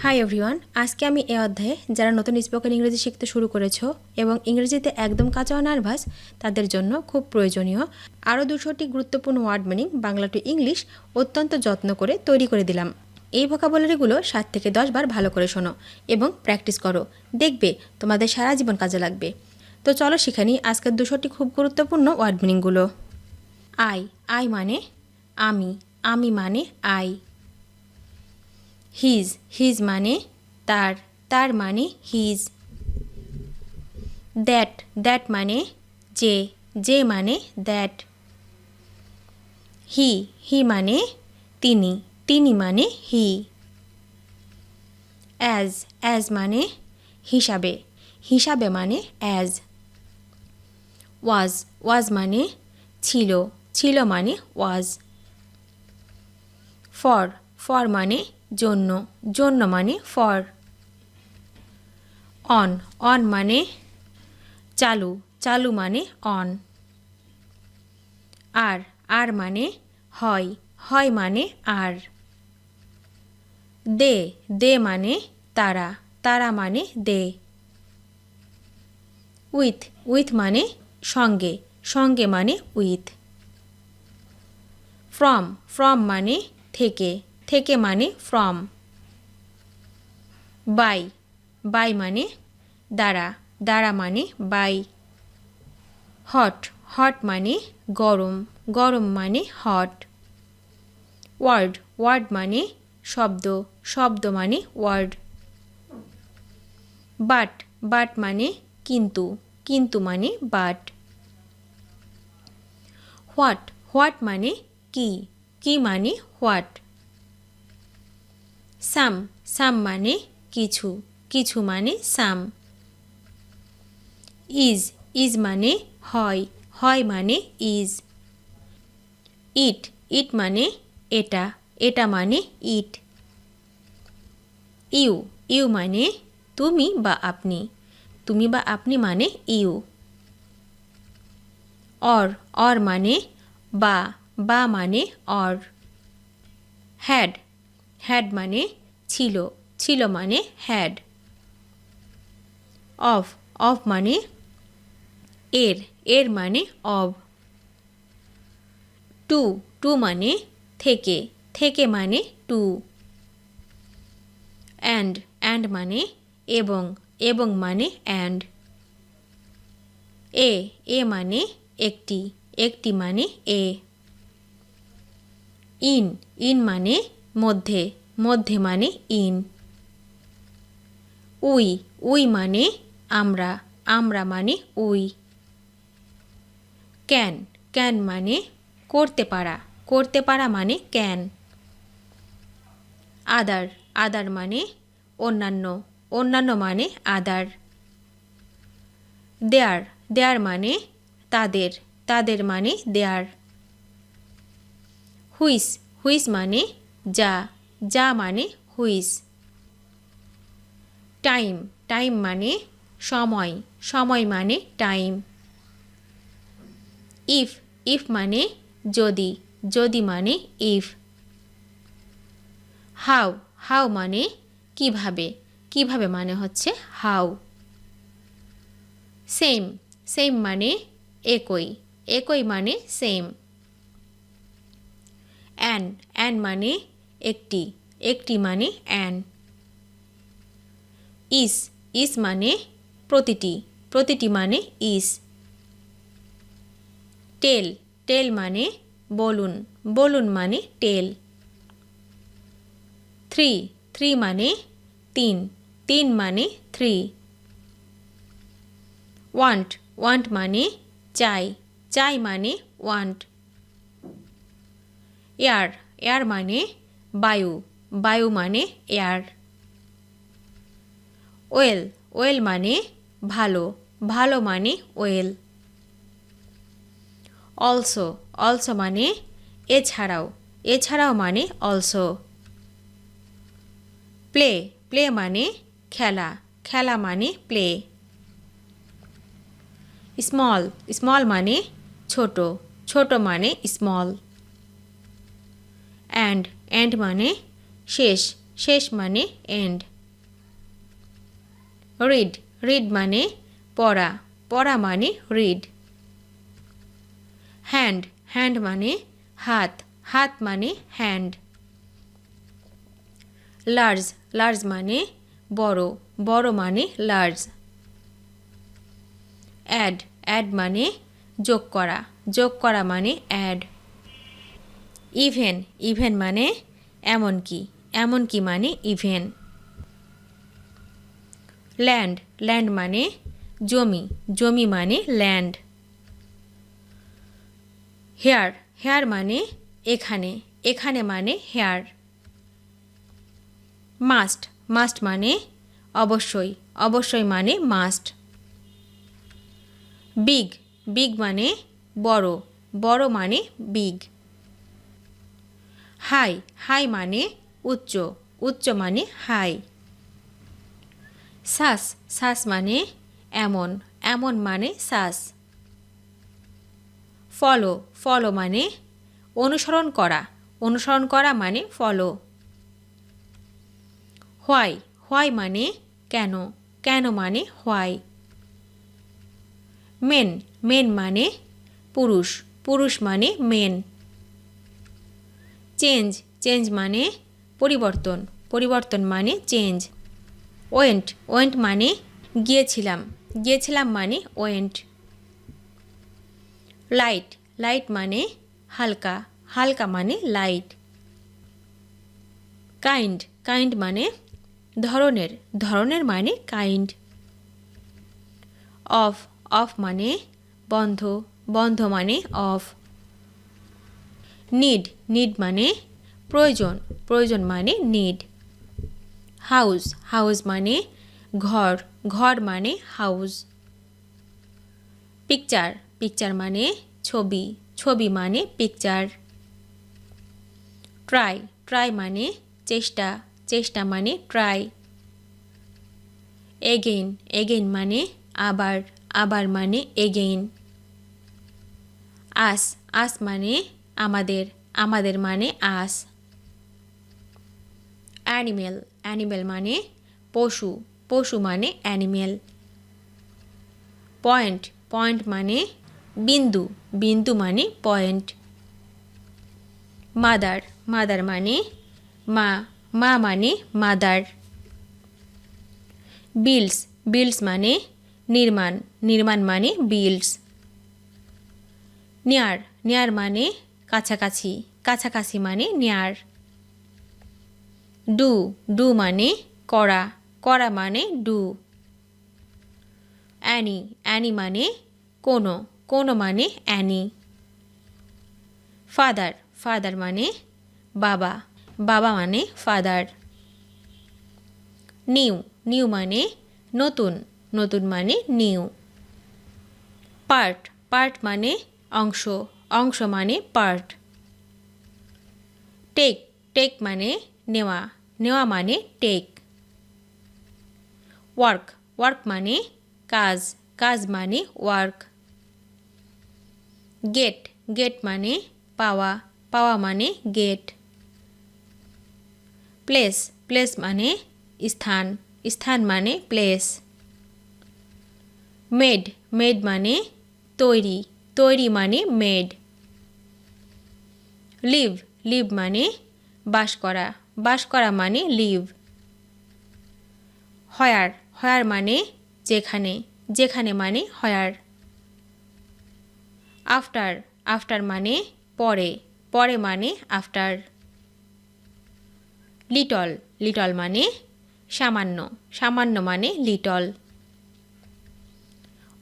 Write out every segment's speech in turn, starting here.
Hi everyone, আজকে আমি এই অধ্যায়ে যারা নতুন স্পোকেন ইংরেজি শিখতে শুরু করেছো এবং ইংরেজিতে একদম কাঁচা ও নার্ভাস তাদের জন্য খুব প্রয়োজনীয় আরও 200টি গুরুত্বপূর্ণ word meaning Bangla to English অত্যন্ত যত্ন করে তৈরি করে দিলাম। এই ভোকাবুলারিগুলো 7 থেকে 10 বার ভালো করে শোনো এবং প্র্যাকটিস করো, দেখবে তোমাদের সারা জীবন কাজে লাগবে। তো চলো শিখে নিই আজকের 200টি খুব গুরুত্বপূর্ণ ওয়ার্ড মিনিংগুলো। আই মানে আমি, আমি মানে আই। হিজ মানে তার মানে হিজ। দ্যাট মানে যে মানে দ্যাট। হি মানে তিনি মানে হি। অ্যাজ মানে হিসাবে মানে অ্যাজ। ওয়াজ মানে ছিল মানে ওয়াজ। ফর মানে জন্য মানে ফর। অন মানে চালু মানে অন। আর মানে হয় মানে আর। দে মানে তারা মানে দে। উইথ মানে সঙ্গে মানে উইথ। ফ্রম মানে থেকে মানে ফ্রম। বাই মানে দ্বারা মানে বাই। হট মানে গরম মানে হট। ওয়ার্ড মানে শব্দ মানে ওয়ার্ড। বাট মানে কিন্তু মানে বাট। হোয়াট মানে কি মানে হোয়াট। সাম মানে কিছু মানে সাম। ইজ মানে হয় মানে ইজ। ইট মানে এটা মানে ইট। ইউ মানে তুমি বা আপনি মানে ইউ। অর মানে বা মানে অর। হ্যাড মানে ছিল মানে হ্যাড। অফ মানে এর মানে অব। টু মানে থেকে মানে টু। অ্যান্ড মানে এবং মানে অ্যান্ড। এ মানে একটি মানে এ। ইন মানে মধ্যে মানে ইন। উই মানে আমরা মানে উই। ক্যান মানে করতে পারা মানে ক্যান। আদার মানে অন্যান্য মানে আদার। দেয়ার মানে তাদের মানে দেয়ার। হুইস মানে যা মানে হুইস। টাইম মানে সময় মানে টাইম। ইফ মানে যদি মানে ইফ। হাউ মানে কিভাবে মানে হচ্ছে হাউ। সেম মানে একই মানে সেম। অ্যান মানে একটি মানে অ্যান। ইস মানে প্রতিটি মানে ইস। টেল মানে বলুন মানে টেল। থ্রি মানে তিন মানে থ্রি। ওয়ান্ট মানে চাই মানে ওয়ান্ট। এয়ার মানে বায়ু মানে এয়ার। ওয়েল মানে ভালো মানে ওয়েল। অলসো মানে এছাড়াও মানে অলসো। প্লে মানে খেলা মানে প্লে। স্মল মানে ছোট মানে স্মল। অ্যান্ড মানে শেষ মানে এন্ড। রিড রিড মানে পড়া, পড়া মানে রিড। হ্যান্ড হ্যান্ড মানে হাত, হাত মানে হ্যান্ড। লার্জ লার্জ মানে বড়, বড় মানে লার্জ। অ্যাড অ্যাড মানে যোগ করা, যোগ করা মানে অ্যাড। ইভেন ইভেন মানে এমনকি, এমনকি মানে ইভেন। ল্যান্ড ল্যান্ড মানে জমি, জমি মানে ল্যান্ড। হেয়ার হেয়ার মানে এখানে, এখানে মানে হেয়ার। মাস্ট মাস্ট মানে অবশ্যই, অবশ্যই মানে মাস্ট। বিগ বিগ মানে বড়, বড় মানে বিগ। হাই হাই মানে উচ্চ, উচ্চ মানে হাই। সাস সাস মানে এমন, এমন মানে সাস। ফলো ফলো মানে অনুসরণ করা, অনুসরণ করা মানে ফলো। হোয়াই হোয়াই মানে কেন, কেন মানে হোয়াই। মেন মেন মানে পুরুষ, পুরুষ মানে মেন। চেঞ্জ চেঞ্জ মানে পরিবর্তন, পরিবর্তন মানে চেঞ্জ। ওয়েন্ট ওয়েন্ট মানে গিয়েছিলাম, গিয়েছিলাম মানে ওয়েন্ট। লাইট লাইট মানে হালকা, হালকা মানে লাইট। কাইন্ড কাইন্ড মানে ধরনের, ধরনের মানে কাইন্ড। অফ অফ মানে বন্ধ, বন্ধ মানে অফ। নিড নিড মানে প্রয়োজন, প্রয়োজন মানে নিড। হাউস হাউস মানে ঘর, ঘর মানে হাউস। পিকচার পিকচার মানে ছবি, ছবি মানে পিকচার। ট্রাই ট্রাই মানে চেষ্টা, চেষ্টা মানে ট্রাই। এগেইন এগেইন মানে আবার, আবার মানে এগেইন। আস আস মানে আমাদের, আমাদের মানে আস। অ্যানিমেল অ্যানিমেল মানে পশু, পশু মানে অ্যানিমেল। পয়েন্ট পয়েন্ট মানে বিন্দু, বিন্দু মানে পয়েন্ট। মাদার মাদার মানে মা, মা মানে মাদার। বিল্ডস বিল্ডস মানে নির্মাণ, নির্মাণ মানে বিল্ডস। নিয়ার নিয়ার মানে কাছাকাছি, কাছাকাছি মানে নিয়ার। ডু ডু মানে করা, করা মানে ডু। অ্যানি অ্যানি মানে কোনো, কোনো মানে অ্যানি। ফাদার ফাদার মানে বাবা, বাবা মানে ফাদার। নিউ নিউ মানে নতুন, নতুন মানে নিউ। পার্ট পার্ট মানে অংশ, অংশ মানে পার্ট। টেক টেক মানে নেওয়া, নেওয়া মানে টেক। ওয়ার্ক ওয়ার্ক মানে কাজ, কাজ মানে ওয়ার্ক। গেট গেট মানে পাওয়া, পাওয়া মানে গেট। প্লেস প্লেস মানে স্থান, স্থান মানে প্লেস। মেড মেড মানে তৈরি, তৈরি মানে মেড। লিভ লিভ মানে বাস করা, বাস করা মানে লিভ। হয়ার হয়ার মানে যেখানে, যেখানে মানে হয়ার। আফটার আফটার মানে পরে, পরে মানে আফটার। লিটল লিটল মানে সামান্য, সামান্য মানে লিটল।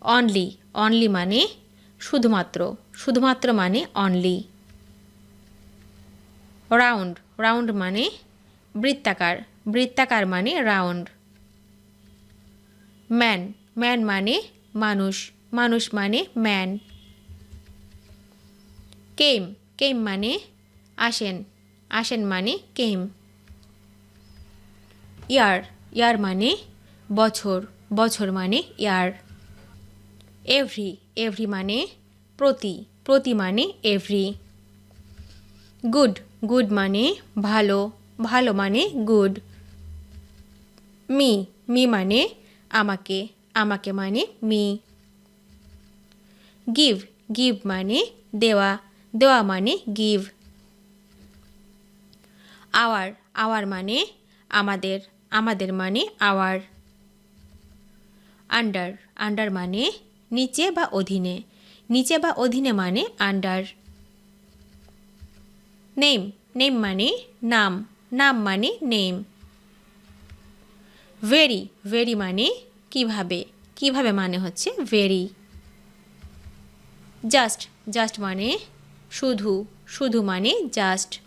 অনলি অনলি মানে শুধুমাত্র, শুধুমাত্র মানে অনলি। রাউন্ড রাউন্ড মানে বৃত্তাকার, বৃত্তাকার মানে রাউন্ড। ম্যান ম্যান মানে মানুষ, মানুষ মানে ম্যান। কেম কেম মানে আসেন, আসেন মানে কেম। ইয়ার ইয়ার মানে বছর, বছর মানে ইয়ার। এভরি এভরি মানে প্রতি, প্রতি মানে এভরি। গুড গুড মানে ভালো, ভালো মানে গুড। মি মি মানে আমাকে, আমাকে মানে মি। গিভ গিভ মানে দেওয়া, দেওয়া মানে গিভ। আওয়ার আওয়ার মানে আমাদের, আমাদের মানে আওয়ার। আন্ডার আন্ডার মানে নিচে বা অধীনে, নিচে বা অধীনে মানে আন্ডার। নেম নেম মানে নাম, নাম মানে নেম। ভেরি ভেরি মানে কিভাবে, কিভাবে মানে হচ্ছে ভেরি। জাস্ট জাস্ট মানে শুধু, শুধু মানে জাস্ট।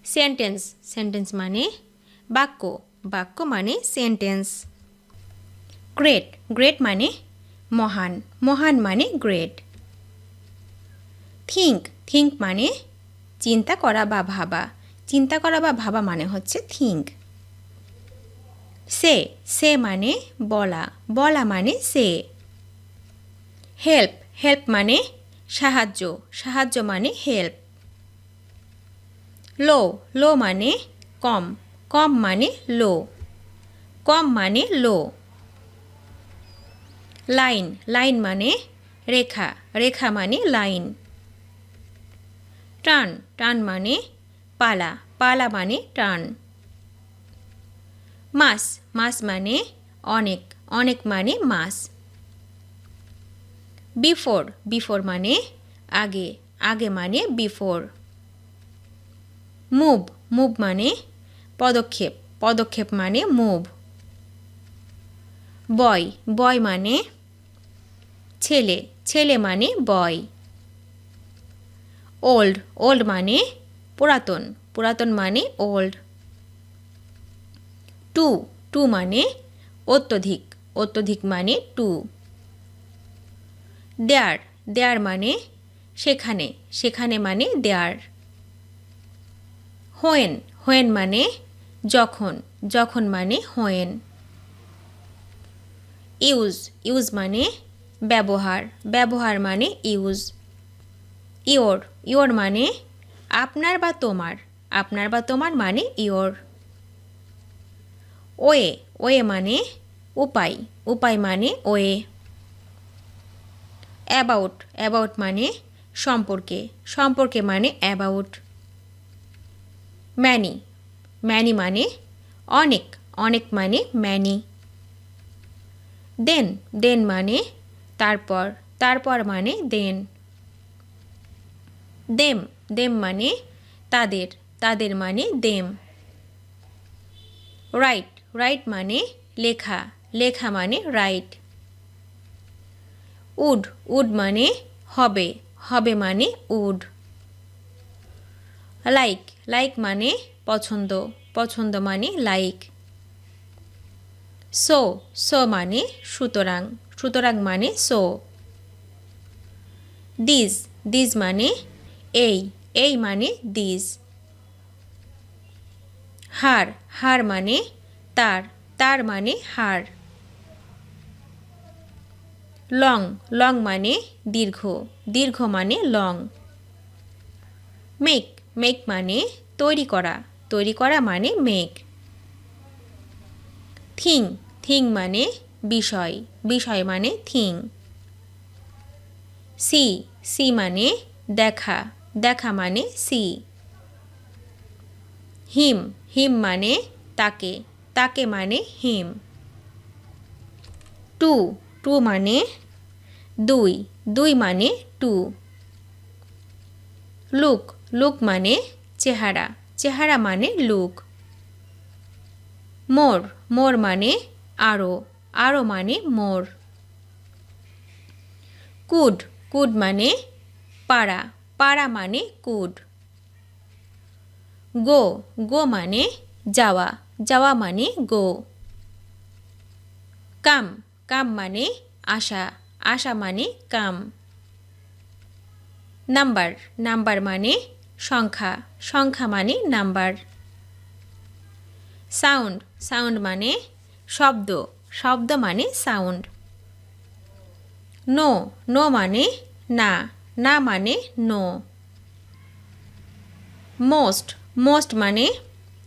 সেন্টেন্স সেন্টেন্স মানে বাক্য, বাক্য মানে সেন্টেন্স। গ্রেট গ্রেট মানে মহান, মহান মানে গ্রেট। থিঙ্ক থিঙ্ক মানে চিন্তা করা বা ভাবা, চিন্তা করা বা ভাবা মানে হচ্ছে থিঙ্ক। সে সে মানে বলা, বলা মানে সে। হেল্প হেল্প মানে সাহায্য, সাহায্য মানে হেল্প। লো লো মানে কম, কম মানে লো, কম মানে লো। লাইন লাইন মানে রেখা, রেখা মানে লাইন। টার্ন টার্ন মানে পালা, পালা মানে টার্ন। মাস মাস মানে অনেক, অনেক মানে মাস। বিফোর বিফোর মানে আগে, আগে মানে বিফোর। মুভ মুভ মানে পদক্ষেপ, পদক্ষেপ মানে মুভ। বয় বয় মানে ছেলে, ছেলে মানে বয়। ওল্ড ওল্ড মানে পুরাতন, পুরাতন মানে ওল্ড। টু টু মানে অত্যধিক, অত্যধিক মানে টু। দেয়ার দেয়ার মানে সেখানে, সেখানে মানে দেয়ার। হোয়েন হোয়েন মানে যখন, যখন মানে হোয়েন। ইউজ ইউজ মানে ব্যবহার, ব্যবহার মানে ইউজ। ইওর ইওর মানে আপনার বা তোমার, আপনার বা তোমার মানে ইওর। ওয়ে ওয়ে মানে উপায়, উপায় মানে ওয়ে। অ্যাবাউট অ্যাবাউট মানে সম্পর্কে, সম্পর্কে মানে অ্যাবাউট। ম্যানি ম্যানি মানে অনেক, অনেক মানে ম্যানি। দেন দেন মানে তারপর, তারপর মানে দেন। দেম দেম মানে তাদের, তাদের মানে দেম। রাইট রাইট মানে লেখা, লেখা মানে রাইট। উড উড মানে হবে, হবে মানে উড। লাইক লাইক মানে পছন্দ, পছন্দ মানে লাইক। সো সো মানে সুতরাং, সুতরাং মানে সো। দিস দিস মানে এই, এই মানে দিস। হার হার মানে তার, তার মানে হার। লং লং মানে দীর্ঘ, দীর্ঘ মানে লং। মেক মেক মানে তৈরি করা, তৈরি করা মানে মেক। থিং থিং মানে বিষয়, বিষয় মানে থিং। সি সি মানে দেখা, দেখা মানে সি। হিম হিম মানে তাকে, তাকে মানে হিম। টু টু মানে দুই, দুই মানে টু। লুক লুক মানে চেহারা, চেহারা মানে লুক। মোর মোর মানে আরও, আরও মানে মোর। কুড কুড মানে পারা, পারা মানে কুড। গো গো মানে যাওয়া, যাওয়া মানে গো। কাম কাম মানে আসা, আসা মানে কাম। নাম্বার নাম্বার মানে সংখ্যা, সংখ্যা মানে নাম্বার। সাউন্ড সাউন্ড মানে শব্দ, শব্দ মানে সাউন্ড। নো নো মানে না, না মানে নো। মোস্ট মোস্ট মানে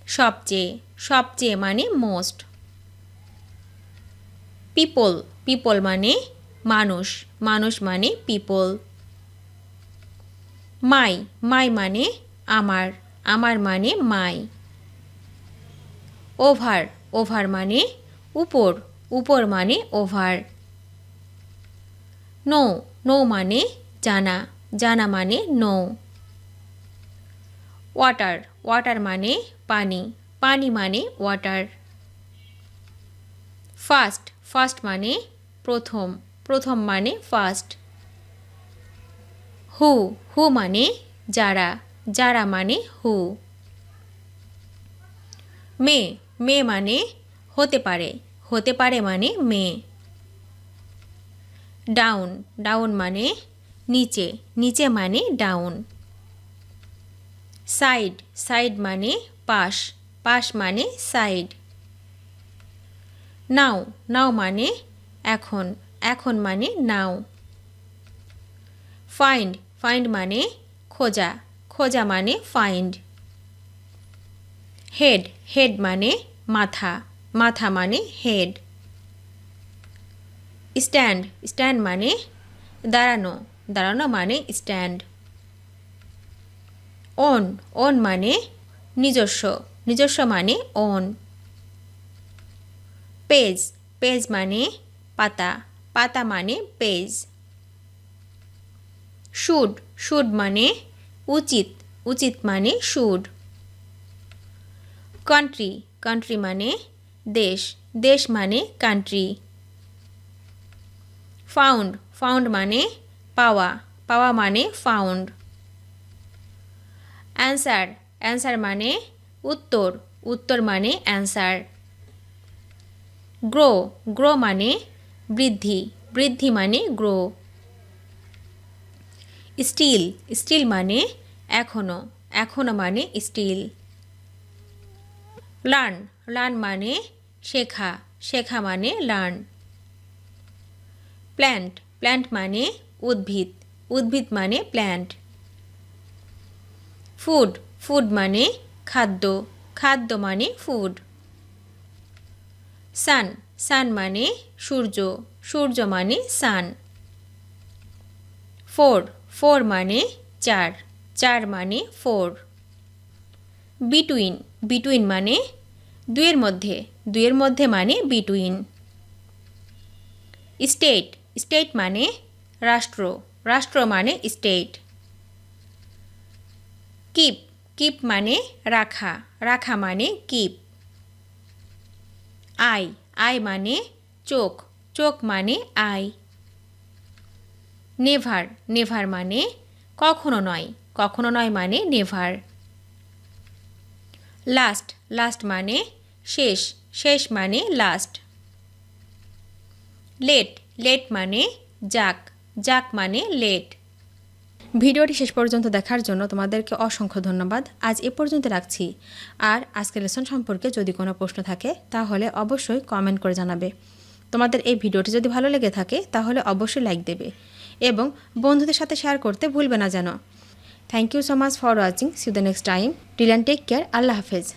সবচেয়ে, সবচেয়ে মানে মোস্ট। পিপল, পিপল মানে মানুষ, মানুষ মানে পিপল। মাই, মাই মানে আমার, আমার মানে মাই। ওভার, ওভার মানে উপর, উপর মানে ওভার। নো, নো মানে জানা, জানা মানে নো। ওয়াটার, ওয়াটার মানে পানি, পানি মানে ওয়াটার। ফার্স্ট, ফার্স্ট মানে প্রথম, প্রথম মানে ফার্স্ট। হু, হু মানে যারা, যারা মানে হু। মে, মে মানে হতে পারে, হতে পারে মানে মে। ডাউন, ডাউন মানে নিচে, নিচে মানে ডাউন। সাইড, সাইড মানে পাশ, পাশ মানে সাইড। নাও, নাও মানে এখন, এখন মানে নাও। ফাইন্ড, ফাইন্ড মানে খোঁজা, খোঁজা মানে ফাইন্ড। হেড, হেড মানে মাথা, মাথা মানে হেড। স্ট্যান্ড, স্ট্যান্ড মানে দাঁড়ানো, দাঁড়ানো মানে স্ট্যান্ড। ওন, ওন মানে নিজস্ব, নিজস্ব মানে ওন। পেজ, পেজ মানে পাতা, পাতা মানে পেজ। শুড, শুড মানে উচিত, উচিত মানে শুড। কান্ট্রি, কান্ট্রি মানে দেশ, দেশ মানে কান্ট্রি। ফাউন্ড, ফাউন্ড মানে পাওয়া, পাওয়া মানে ফাউন্ড। অ্যান্সার, অ্যান্সার মানে উত্তর, উত্তর মানে অ্যান্সার। গ্রো, গ্রো মানে বৃদ্ধি, বৃদ্ধি মানে গ্রো। স্টিল, স্টিল মানে এখনো, এখনো মানে স্টিল। লার্ন, লার্ন মানে শেখা, শেখা মানে লার্ন। প্ল্যান্ট, প্ল্যান্ট মানে উদ্ভিদ, উদ্ভিদ মানে প্ল্যান্ট। ফুড, ফুড মানে খাদ্য, খাদ্য মানে ফুড। সান, সান মানে সূর্য, সূর্য মানে সান। ফোর, ফোর মানে চার, চার মানে ফোর। বিটুইন, বিটুইন মানে দুয়ের মধ্যে, দুয়ের মধ্যে মানে বিটুইন। স্টেট, স্টেট মানে রাষ্ট্র, রাষ্ট্র মানে স্টেট। কিপ, কিপ মানে রাখা, রাখা মানে কিপ। আই, আই মানে চোখ, চোখ মানে আই। নেভার, নেভার মানে কখনো নয়, কখনো নয় মানে নেভার। লাস্ট, লাস্ট মানে শেষ, শেষ মানে লাস্ট। লেট, লেট মানে যাক, যাক মানে লেট। ভিডিওটি শেষ পর্যন্ত দেখার জন্য তোমাদেরকে অসংখ্য ধন্যবাদ। আজ এ পর্যন্ত রাখছি। আর আজকের লেসন সম্পর্কে যদি কোনো প্রশ্ন থাকে তাহলে অবশ্যই কমেন্ট করে জানাবে। তোমাদের এই ভিডিওটি যদি ভালো লেগে থাকে তাহলে অবশ্যই লাইক দেবে এবং বন্ধুদের সাথে শেয়ার করতে ভুলবে না যেন। Thank you so much for watching. See you the next time. Till and take care. আল্লাহ হাফেজ।